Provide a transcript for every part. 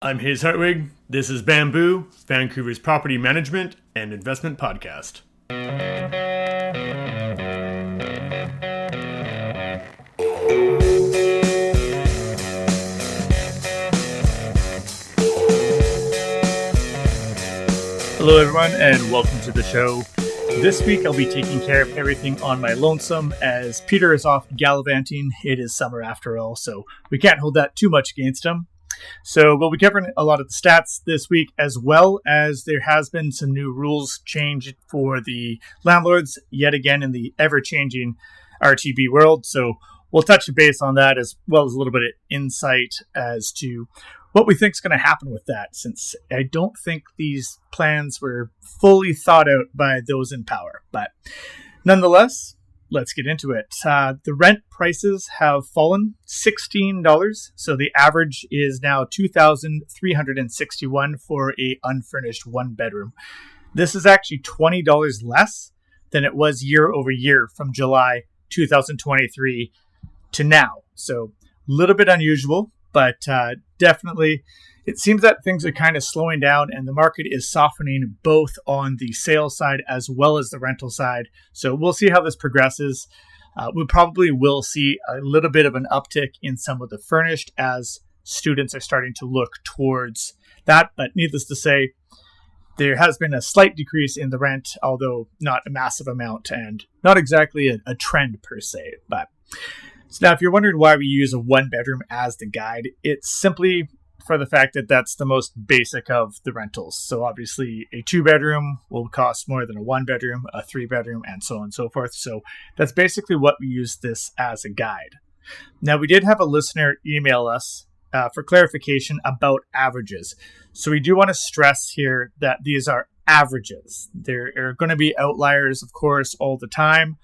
I'm Haze Hartwig. This is Bamboo, Vancouver's property management and investment podcast. Hello, everyone, and welcome to the show. This week, I'll be taking care of everything on my lonesome as Peter is off gallivanting. It is summer after all, so we can't hold that too much against him. So we'll be covering a lot of the stats this week, as well as there has been some new rules changed for the landlords yet again in the ever-changing RTB world. So we'll touch base on that, as well as a little bit of insight as to what we think is going to happen with that, since I don't think these plans were fully thought out by those in power. But nonetheless, let's get into it. The rent prices have fallen $16. So the average is now $2,361 for a unfurnished one bedroom. This is actually $20 less than it was year over year from July 2023 to now. So a little bit unusual, but definitely it seems that things are kind of slowing down and the market is softening both on the sales side as well as the rental side. So we'll see how this progresses. We probably will see a little bit of an uptick in some of the furnished as students are starting to look towards that. But needless to say, there has been a slight decrease in the rent, although not a massive amount and not exactly a trend per se. But so now if you're wondering why we use a one bedroom as the guide, it's simply for the fact that that's the most basic of the rentals. So obviously a 2-bedroom will cost more than a 1-bedroom, a 3-bedroom, and so on and so forth. So that's basically what we use this as a guide. Now, we did have a listener email us for clarification about averages. So we do want to stress here that these are averages. There are going to be outliers, of course, all the time.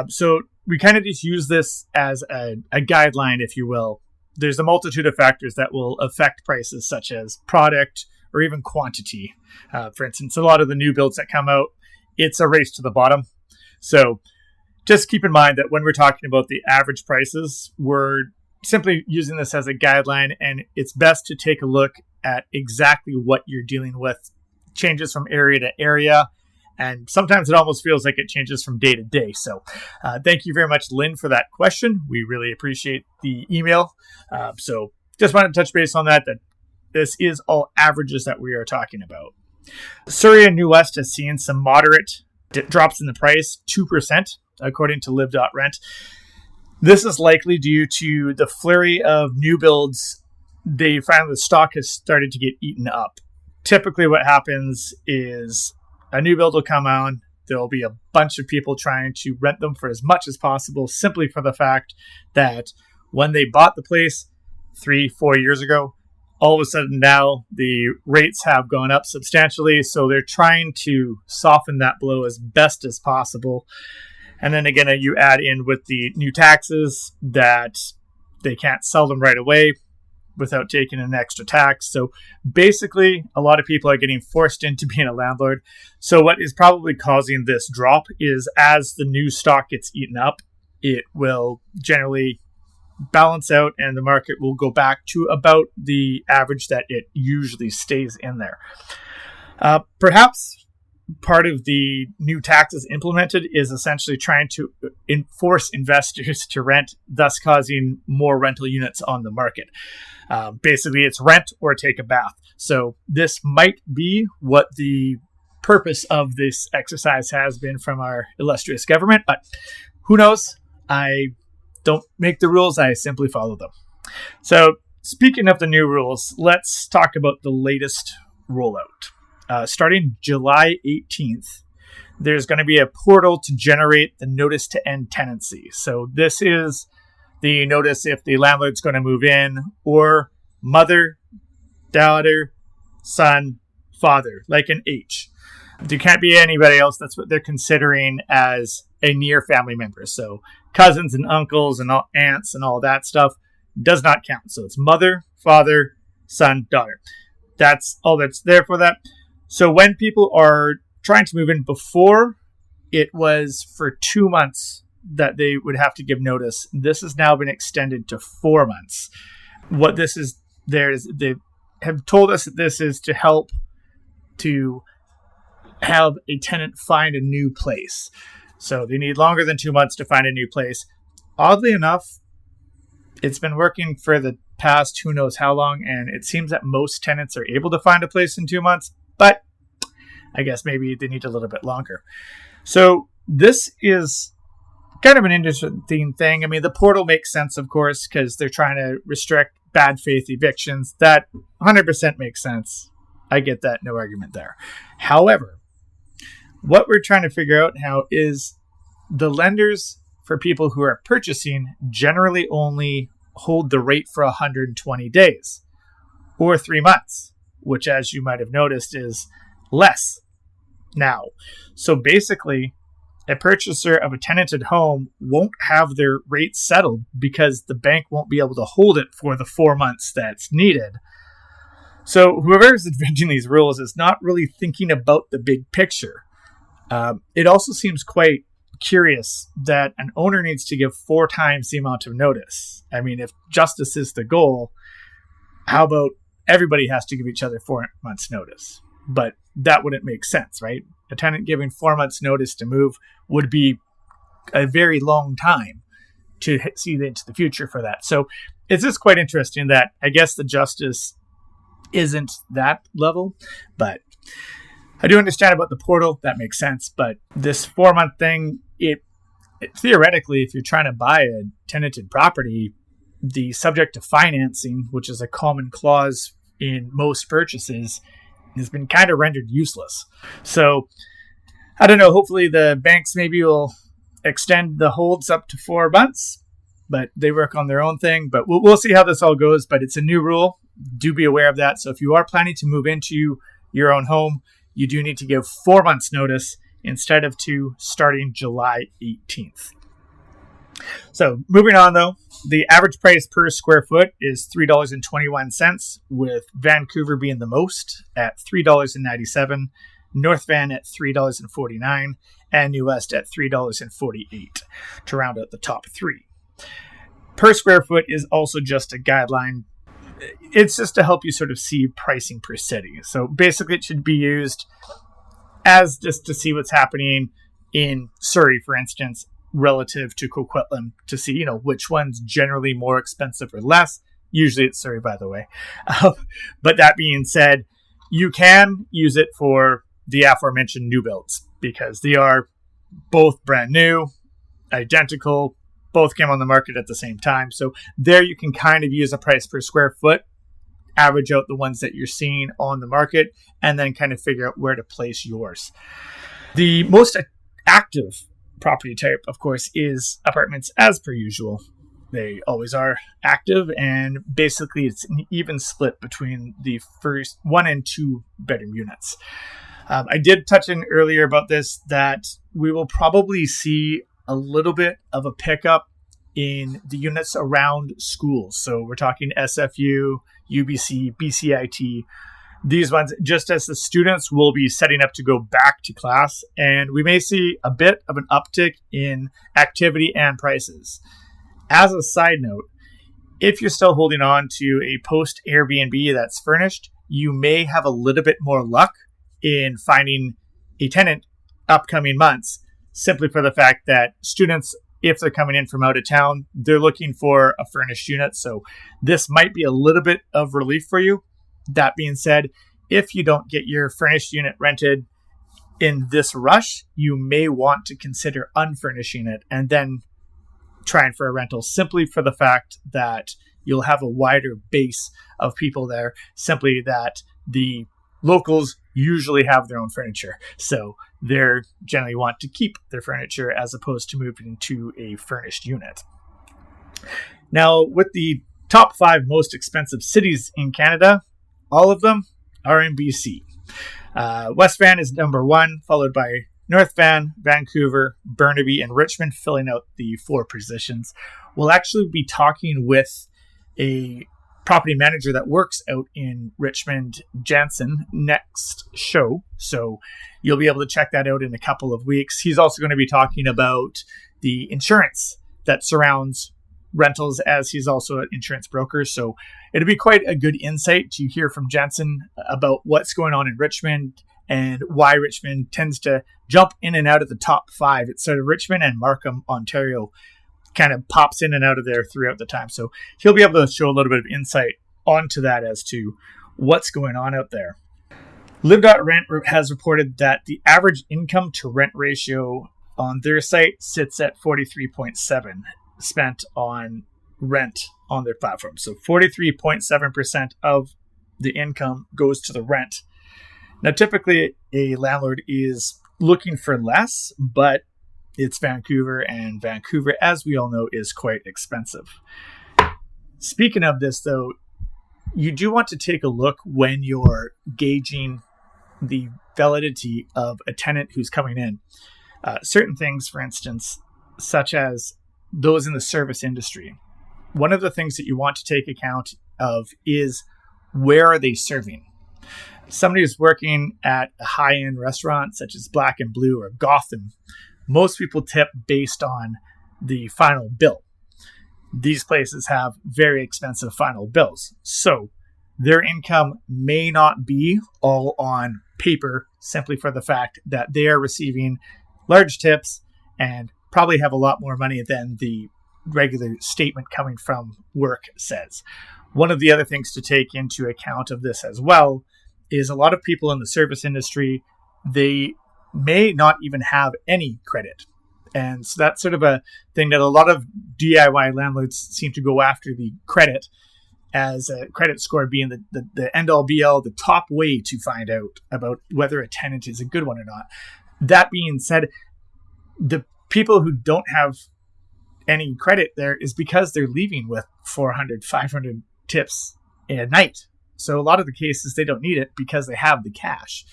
So we kind of just use this as a guideline, if you will. There's a multitude of factors that will affect prices, such as product or even quantity. For instance, a lot of the new builds that come out, it's a race to the bottom. So just keep in mind that when we're talking about the average prices, we're simply using this as a guideline, and it's best to take a look at exactly what you're dealing with. Changes from area to area. And sometimes it almost feels like it changes from day to day. So thank you very much, Lynn, for that question. We really appreciate the email. So just wanted to touch base on that this is all averages that we are talking about. Surrey and New West has seen some moderate drops in the price, 2%, according to live.rent. This is likely due to the flurry of new builds. They find the stock has started to get eaten up. Typically what happens is a new build will come on. There'll be a bunch of people trying to rent them for as much as possible, simply for the fact that when they bought the place 3-4 years ago, all of a sudden now the rates have gone up substantially. So they're trying to soften that blow as best as possible. And then again, you add in with the new taxes that they can't sell them right away without taking an extra tax. So basically, a lot of people are getting forced into being a landlord. So what is probably causing this drop is as the new stock gets eaten up, it will generally balance out and the market will go back to about the average that it usually stays in there. Perhaps part of the new taxes implemented is essentially trying to force investors to rent, thus causing more rental units on the market. Basically, it's rent or take a bath. So this might be what the purpose of this exercise has been from our illustrious government, but who knows? I don't make the rules. I simply follow them. So speaking of the new rules, let's talk about the latest rollout. Starting July 18th, there's going to be a portal to generate the notice to end tenancy. So this is the notice if the landlord's going to move in, or mother, daughter, son, father, like an H. There can't be anybody else. That's what they're considering as a near family member. So cousins and uncles and aunts and all that stuff does not count. So it's mother, father, son, daughter. That's all that's there for that. So when people are trying to move in, before it was for 2 months that they would have to give notice. This has now been extended to 4 months. What this is, there is the have told us that this is to help to have a tenant find a new place. So they need longer than 2 months to find a new place. Oddly enough, it's been working for the past who knows how long, and it seems that most tenants are able to find a place in 2 months, but I guess maybe they need a little bit longer. So this is kind of an interesting thing. I mean, the portal makes sense, of course, because they're trying to restrict bad faith evictions. That 100% makes sense. I get that. No argument there. However, what we're trying to figure out now is the lenders for people who are purchasing generally only hold the rate for 120 days or 3 months, which, as you might have noticed, is less now. So basically, a purchaser of a tenanted home won't have their rate settled because the bank won't be able to hold it for the 4 months that's needed. So whoever is inventing these rules is not really thinking about the big picture. It also seems quite curious that an owner needs to give 4 times the amount of notice. I mean, if justice is the goal, how about everybody has to give each other 4 months notice? But that wouldn't make sense, right? A tenant giving 4 months notice to move would be a very long time to see into the future for that. So it's just quite interesting that I guess the justice isn't that level, but I do understand about the portal. That makes sense. But this 4 month thing, it theoretically, if you're trying to buy a tenanted property, the subject to financing, which is a common clause in most purchases, has been kind of rendered useless. So I don't know. Hopefully the banks maybe will extend the holds up to 4 months, but they work on their own thing. But we'll see how this all goes. But it's a new rule. Do be aware of that. So if you are planning to move into your own home, you do need to give 4 months notice instead of 2, starting July 18th. So moving on, though, the average price per square foot is $3.21, with Vancouver being the most at $3.97, North Van at $3.49, and New West at $3.48 to round out the top 3. Per square foot is also just a guideline. It's just to help you sort of see pricing per city. So basically it should be used as just to see what's happening in Surrey, for instance, relative to Coquitlam, to see, which one's generally more expensive or less. Usually it's Surrey, by the way. But that being said, you can use it for the aforementioned new builds because they are both brand new, identical, both came on the market at the same time. So there you can kind of use a price per square foot, average out the ones that you're seeing on the market, and then kind of figure out where to place yours. The most active property type, of course, is apartments as per usual. They always are active, and basically it's an even split between the first 1 and 2 bedroom units. I did touch in earlier about this, that we will probably see a little bit of a pickup in the units around schools. So we're talking SFU, UBC, BCIT, these ones, just as the students will be setting up to go back to class, and we may see a bit of an uptick in activity and prices. As a side note, if you're still holding on to a post Airbnb that's furnished, you may have a little bit more luck in finding a tenant upcoming months, simply for the fact that students, if they're coming in from out of town, they're looking for a furnished unit. So this might be a little bit of relief for you. That being said, if you don't get your furnished unit rented in this rush, you may want to consider unfurnishing it and then trying for a rental, simply for the fact that you'll have a wider base of people there, simply that the locals usually have their own furniture. So they're generally want to keep their furniture as opposed to moving to a furnished unit. Now, with the top 5 most expensive cities in Canada, all of them are in BC. West Van is number 1, followed by North Van, Vancouver, Burnaby, and Richmond, filling out the 4 positions. We'll actually be talking with a property manager that works out in Richmond, Jansen, next show. So you'll be able to check that out in a couple of weeks. He's also going to be talking about the insurance that surrounds rentals, as he's also an insurance broker. So it'll be quite a good insight to hear from Jensen about what's going on in Richmond and why Richmond tends to jump in and out of the top 5. It's sort of Richmond and Markham, Ontario, kind of pops in and out of there throughout the time. So he'll be able to show a little bit of insight onto that as to what's going on out there. Live.Rent has reported that the average income to rent ratio on their site sits at 43.7 spent on rent on their platform. So 43.7% of the income goes to the rent. Now, typically a landlord is looking for less, but it's Vancouver, and Vancouver, as we all know, is quite expensive. Speaking of this, though, you do want to take a look when you're gauging the validity of a tenant who's coming in. Certain things, for instance, such as those in the service industry. One of the things that you want to take account of is, where are they serving? Somebody who's working at a high-end restaurant such as Black and Blue or Gotham, most people tip based on the final bill. These places have very expensive final bills. So their income may not be all on paper, simply for the fact that they are receiving large tips and probably have a lot more money than the regular statement coming from work says. One of the other things to take into account of this as well is a lot of people in the service industry, they may not even have any credit. And so that's sort of a thing that a lot of DIY landlords seem to go after, the credit, as a credit score being the end-all be-all, the top way to find out about whether a tenant is a good one or not. That being said, the people who don't have any credit there is because they're leaving with 400, 500 tips a night. So a lot of the cases, they don't need it because they have the cash.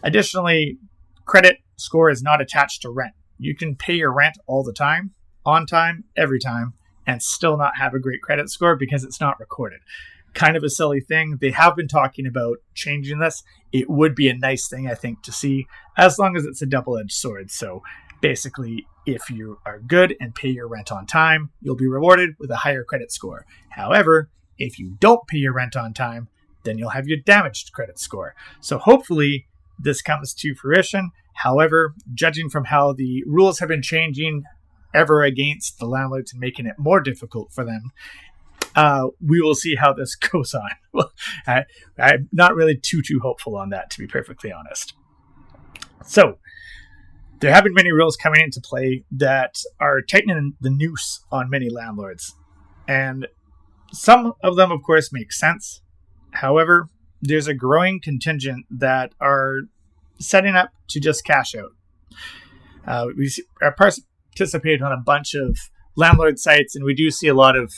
Additionally, credit score is not attached to rent. You can pay your rent all the time, on time, every time, and still not have a great credit score because it's not recorded. Kind of a silly thing. They have been talking about changing this. It would be a nice thing, I think, to see, as long as it's a double-edged sword. So basically, if you are good and pay your rent on time, you'll be rewarded with a higher credit score. However, if you don't pay your rent on time, then you'll have your damaged credit score. So hopefully this comes to fruition. However, judging from how the rules have been changing ever against the landlords and making it more difficult for them, we will see how this goes on. Well, I'm not really too hopeful on that, to be perfectly honest. So there have been many rules coming into play that are tightening the noose on many landlords. And some of them, of course, make sense. However, there's a growing contingent that are setting up to just cash out. We are participating on a bunch of landlord sites, and we do see a lot of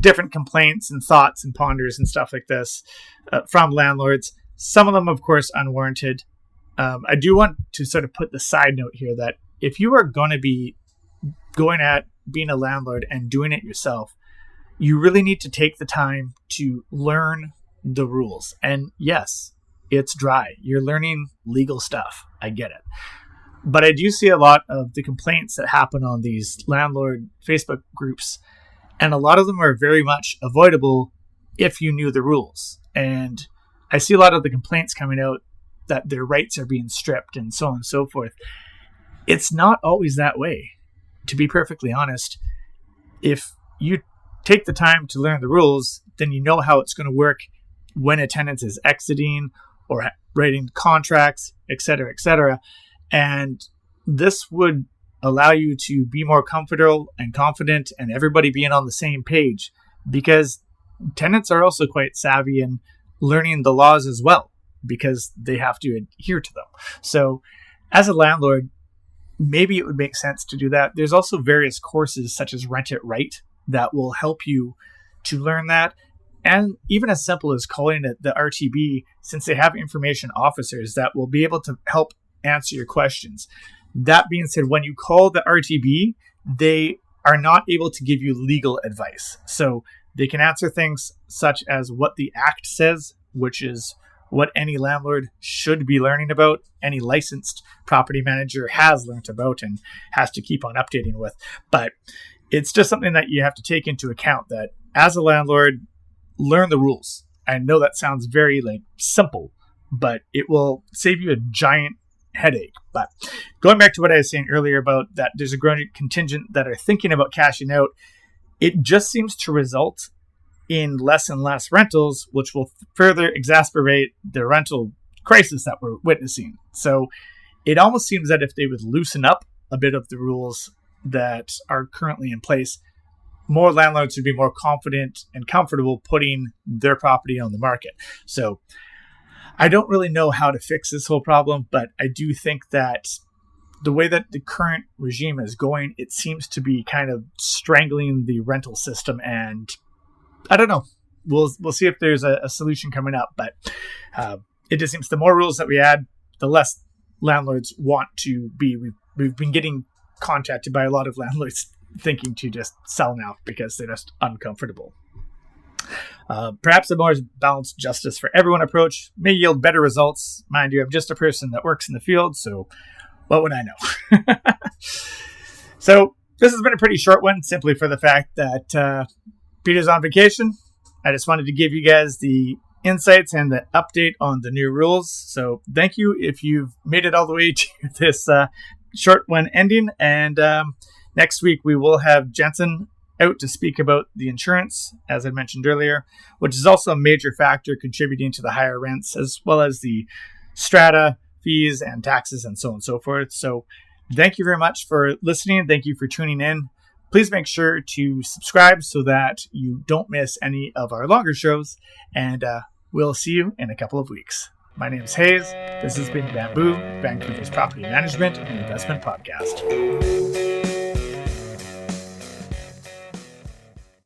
different complaints and thoughts and ponders and stuff like this from landlords. Some of them, of course, unwarranted. I do want to sort of put the side note here that if you are going to be going at being a landlord and doing it yourself, you really need to take the time to learn the rules. And yes, it's dry. You're learning legal stuff. I get it. But I do see a lot of the complaints that happen on these landlord Facebook groups, and a lot of them are very much avoidable if you knew the rules. And I see a lot of the complaints coming out that their rights are being stripped and so on and so forth. It's not always that way. To be perfectly honest, if you take the time to learn the rules, then you know how it's going to work when a tenant is exiting or writing contracts, etc., etc. And this would allow you to be more comfortable and confident and everybody being on the same page, because tenants are also quite savvy in learning the laws as well, because they have to adhere to them. So as a landlord, maybe it would make sense to do that. There's also various courses such as Rent-It Right that will help you to learn that. And even as simple as calling it the RTB, since they have information officers that will be able to help answer your questions. That being said, when you call the RTB, they are not able to give you legal advice. So they can answer things such as what the Act says, which is what any landlord should be learning about, any licensed property manager has learned about and has to keep on updating with. But it's just something that you have to take into account, that as a landlord, learn the rules. I know that sounds very simple, but it will save you a giant headache. But going back to what I was saying earlier about that there's a growing contingent that are thinking about cashing out, it just seems to result in less and less rentals, which will further exacerbate the rental crisis that we're witnessing. So it almost seems that if they would loosen up a bit of the rules that are currently in place, more landlords would be more confident and comfortable putting their property on the market. So I don't really know how to fix this whole problem, but I do think that the way that the current regime is going, it seems to be kind of strangling the rental system. And I don't know. We'll see if there's a solution coming up. But it just seems the more rules that we add, the less landlords want to be. We've been getting contacted by a lot of landlords thinking to just sell now because they're just uncomfortable. Perhaps a more balanced justice for everyone approach may yield better results. Mind you, I'm just a person that works in the field, so what would I know? So this has been a pretty short one, simply for the fact that Peter's on vacation. I just wanted to give you guys the insights and the update on the new rules. So thank you if you've made it all the way to this short one ending. And next week we will have Jensen out to speak about the insurance, as I mentioned earlier, which is also a major factor contributing to the higher rents, as well as the strata, fees, and taxes, and so on and so forth. So thank you very much for listening. Thank you for tuning in. Please make sure to subscribe so that you don't miss any of our longer shows, and we'll see you in a couple of weeks. My name is Haze. This has been Bamboo, Vancouver's property management and investment podcast.